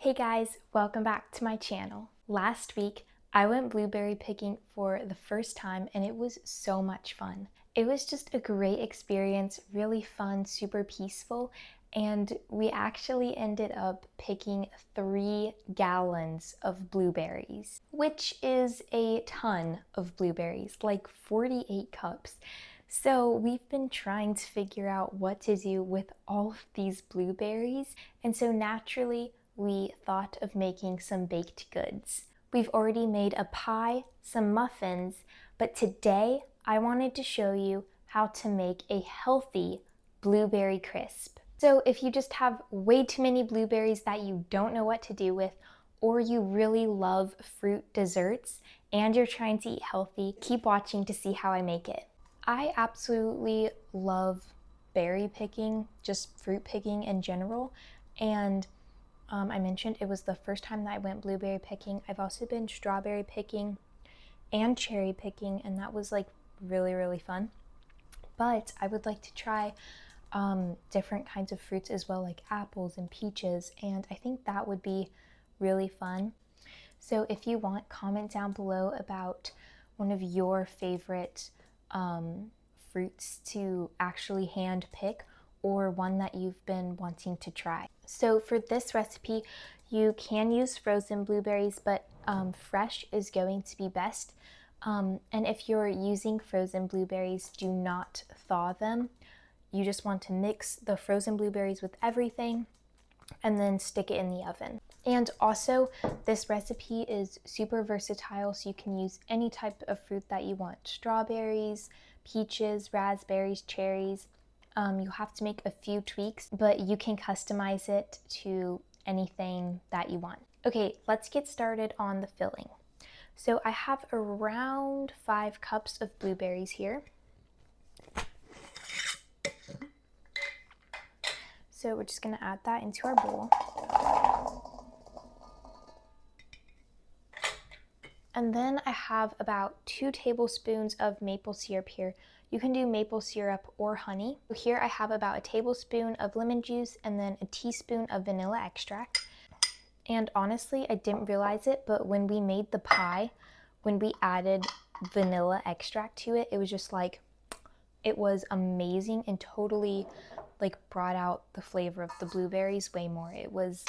Hey guys, welcome back to my channel. Last week, I went blueberry picking for the first time and it was so much fun. It was just a great experience, really fun, super peaceful, and we actually ended up picking 3 gallons of blueberries, which is a ton of blueberries, like 48 cups. So we've been trying to figure out what to do with all of these blueberries, and so naturally we thought of making some baked goods. We've already made a pie, some muffins, but today I wanted to show you how to make a healthy blueberry crisp. So if you just have way too many blueberries that you don't know what to do with, or you really love fruit desserts and you're trying to eat healthy, keep watching to see how I make it. I absolutely love berry picking, just fruit picking in general, and I mentioned it was the first time that I went blueberry picking. I've also been strawberry picking and cherry picking, and that was like really fun. But I would like to try different kinds of fruits as well, like apples and peaches, and I think that would be really fun. So if you want, comment down below about one of your favorite fruits to actually hand pick, or one that you've been wanting to try. So for this recipe, you can use frozen blueberries, but fresh is going to be best. And if you're using frozen blueberries, do not thaw them. You just want to mix the frozen blueberries with everything and then stick it in the oven. And also, this recipe is super versatile, so you can use any type of fruit that you want. Strawberries, peaches, raspberries, cherries. You'll have to make a few tweaks, but you can customize it to anything that you want. Okay, let's get started on the filling. So I have around 5 cups of blueberries here. So we're just gonna add that into our bowl. And then I have about 2 tablespoons of maple syrup here. You can do maple syrup or honey. Here I have about a tablespoon of lemon juice and then a teaspoon of vanilla extract. And honestly, I didn't realize it, but when we made the pie, when we added vanilla extract to it, it was just like, it was amazing and totally like brought out the flavor of the blueberries way more. It was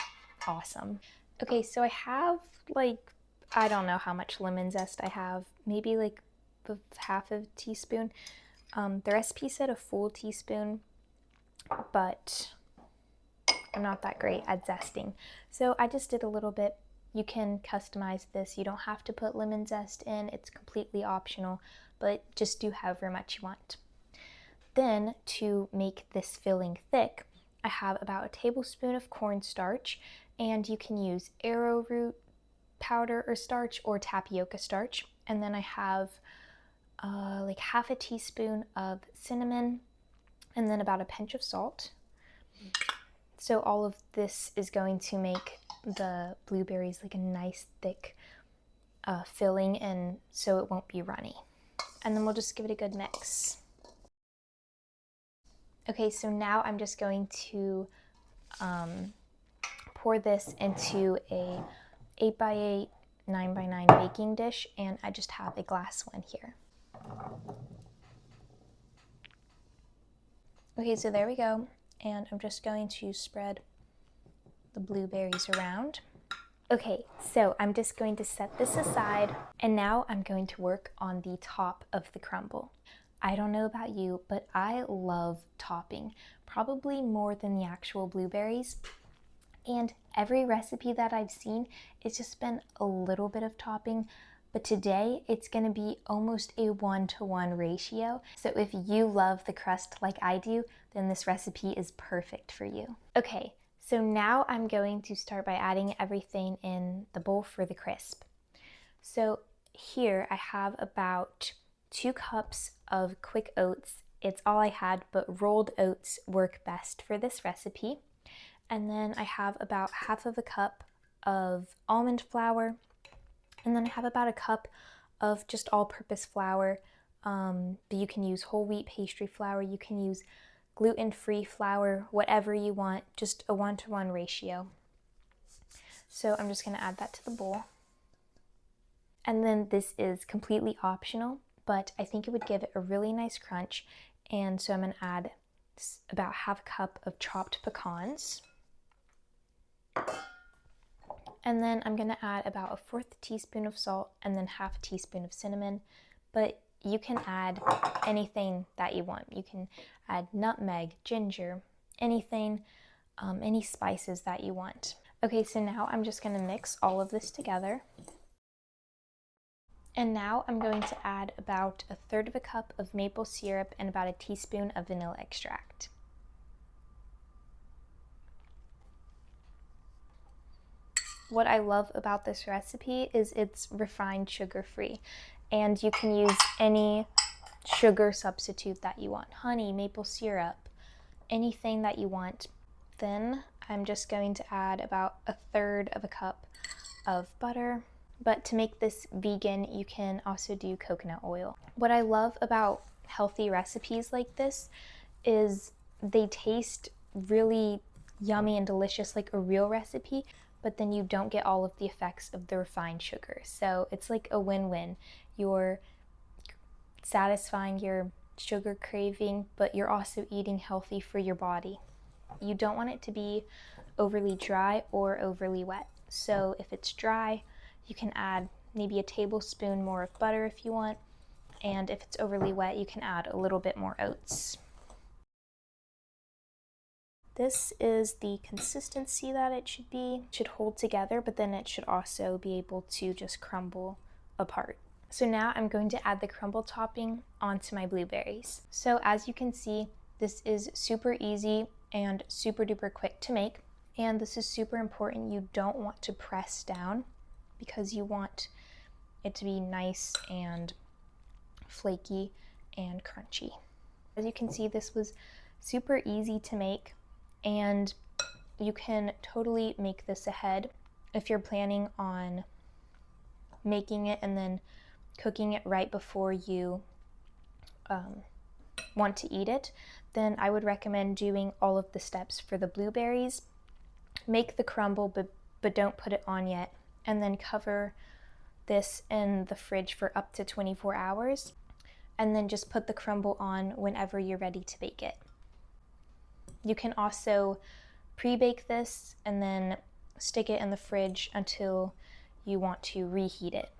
awesome. Okay, so I have like, I don't know how much lemon zest I have, maybe like half a teaspoon. The recipe said a full teaspoon, but I'm not that great at zesting. So I just did a little bit. You can customize this. You don't have to put lemon zest in. It's completely optional, but just do however much you want. Then to make this filling thick, I have about a tablespoon of cornstarch, and you can use arrowroot powder or starch or tapioca starch. And then I have like half a teaspoon of cinnamon and then about a pinch of salt. So all of this is going to make the blueberries like a nice thick filling, and so it won't be runny. And then we'll just give it a good mix. Okay, so now I'm just going to pour this into a 8x8, 9x9 baking dish, and I just have a glass one here. Okay, so there we go, and I'm just going to spread the blueberries around. Okay, so I'm just going to set this aside, and now I'm going to work on the top of the crumble. I don't know about you, but I love topping, probably more than the actual blueberries. And every recipe that I've seen, it's just been a little bit of topping, but today it's gonna be almost a 1-to-1 ratio. So if you love the crust like I do, then this recipe is perfect for you. Okay, so now I'm going to start by adding everything in the bowl for the crisp. So here I have about 2 cups of quick oats. It's all I had, but rolled oats work best for this recipe. And then I have about half of a cup of almond flour. And then I have about a cup of just all-purpose flour. But you can use whole wheat pastry flour. You can use gluten-free flour, whatever you want, just a 1-to-1 ratio. So I'm just gonna add that to the bowl. And then this is completely optional, but I think it would give it a really nice crunch. And so I'm gonna add about half a cup of chopped pecans. And then I'm gonna add about a 1/4 teaspoon of salt and then half a teaspoon of cinnamon, but you can add anything that you want. You can add nutmeg, ginger, anything, any spices that you want. Okay, so now I'm just gonna mix all of this together. And now I'm going to add about 1/3 cup of maple syrup and about a teaspoon of vanilla extract. What I love about this recipe is it's refined sugar-free, and you can use any sugar substitute that you want, honey, maple syrup, anything that you want. Then I'm just going to add about 1/3 cup of butter. But to make this vegan, you can also do coconut oil. What I love about healthy recipes like this is they taste really yummy and delicious like a real recipe, but then you don't get all of the effects of the refined sugar. So it's like a win-win. You're satisfying your sugar craving, but you're also eating healthy for your body. You don't want it to be overly dry or overly wet. So if it's dry, you can add maybe a tablespoon more of butter if you want, and if it's overly wet, you can add a little bit more oats. This is the consistency that it should be. It should hold together, but then it should also be able to just crumble apart. So now I'm going to add the crumble topping onto my blueberries. So as you can see, this is super easy and super duper quick to make. And this is super important. You don't want to press down because you want it to be nice and flaky and crunchy. As you can see, this was super easy to make, and you can totally make this ahead if you're planning on making it and then cooking it right before you want to eat it. Then I would recommend doing all of the steps for the blueberries. Make the crumble, but don't put it on yet, and then cover this in the fridge for up to 24 hours, and then just put the crumble on whenever you're ready to bake it. You can also pre-bake this and then stick it in the fridge until you want to reheat it.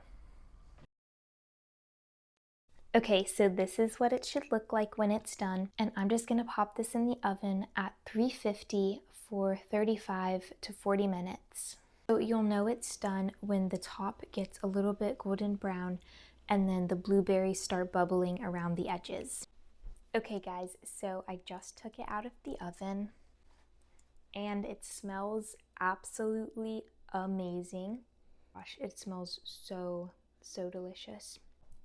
Okay, so this is what it should look like when it's done, and I'm just gonna pop this in the oven at 350 for 35 to 40 minutes. So you'll know it's done when the top gets a little bit golden brown and then the blueberries start bubbling around the edges. Okay guys, so I just took it out of the oven and it smells absolutely amazing. Gosh, it smells so delicious.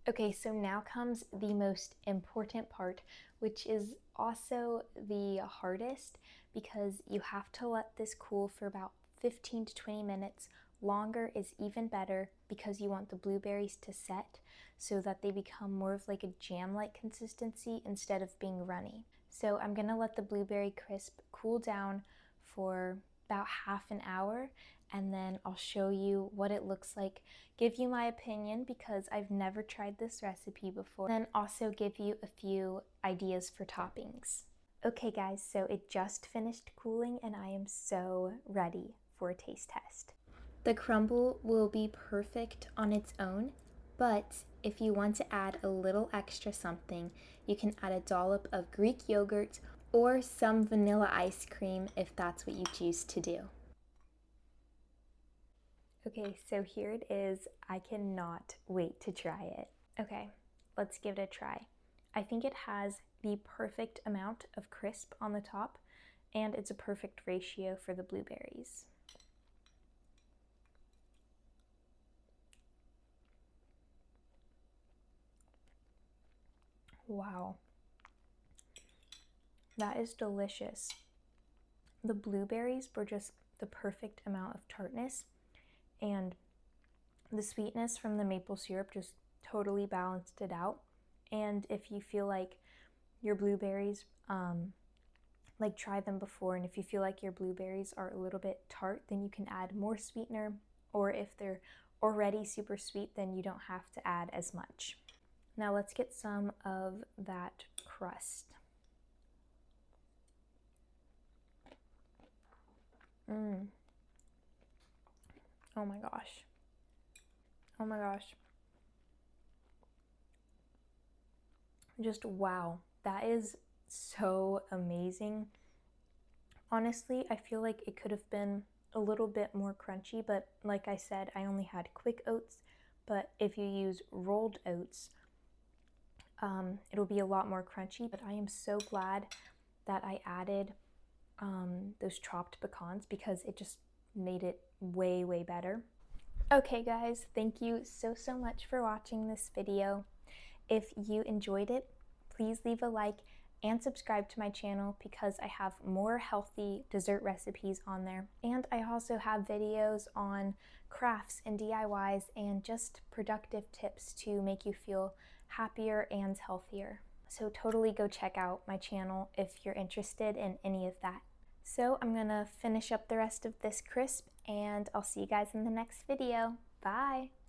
Okay, so now comes the most important part, which is also the hardest because you have to let this cool for about 15 to 20 minutes. Longer is even better because you want the blueberries to set so that they become more of like a jam-like consistency instead of being runny. So I'm gonna let the blueberry crisp cool down for about half an hour, and then I'll show you what it looks like, give you my opinion because I've never tried this recipe before, and then also give you a few ideas for toppings. Okay guys, so it just finished cooling and I am so ready for a taste test. The crumble will be perfect on its own, but if you want to add a little extra something, you can add a dollop of Greek yogurt or some vanilla ice cream if that's what you choose to do. Okay, so here it is. I cannot wait to try it. Okay, let's give it a try. I think it has the perfect amount of crisp on the top, and it's a perfect ratio for the blueberries. Wow, that is delicious. The blueberries were just the perfect amount of tartness, and the sweetness from the maple syrup just totally balanced it out. And if you feel like your blueberries like try them before, and if you feel like your blueberries are a little bit tart, then you can add more sweetener, or if they're already super sweet, then you don't have to add as much. Now let's get some of that crust. Oh my gosh. Oh my gosh. Just wow. That is so amazing. Honestly, I feel like it could have been a little bit more crunchy, but like I said, I only had quick oats, but if you use rolled oats, it'll be a lot more crunchy. But I am so glad that I added those chopped pecans because it just made it way, way better. Okay guys, thank you so much for watching this video. If you enjoyed it, please leave a like and subscribe to my channel because I have more healthy dessert recipes on there. And I also have videos on crafts and DIYs and just productive tips to make you feel happier and healthier. So totally go check out my channel if you're interested in any of that. So I'm gonna finish up the rest of this crisp and I'll see you guys in the next video. Bye!